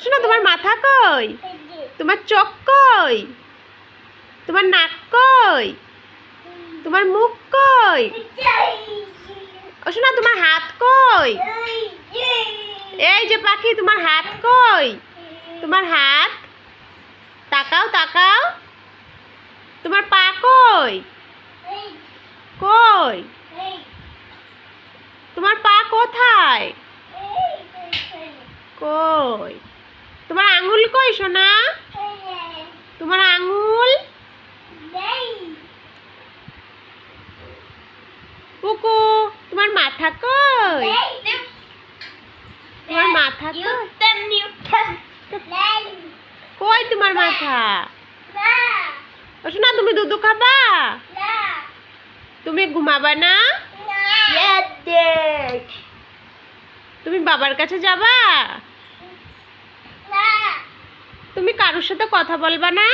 শোনা, তোমার মাথা কই? তোমার চোখ কই? তোমার নাক কই? তোমার মুখ কই? শোনা, তোমার হাত কই? এই যে পাখি, তোমার হাত কই? তোমার হাত তাকাও তাকাও। তোমার পা কই? কই? তোমার পা কোথায়? কই? তোমার আঙ্গুল কই সোনা? তোমার আঙ্গুল? কুকু, তোমার মাথা কই? তোমার মাথা কই? তোমার মাথা? সোনা, তুমি দুধু খাবা? তুমি ঘুমাবা না? তুমি বাবার কাছে যাবা? তুমি কারোর সাথে কথা বলবা না?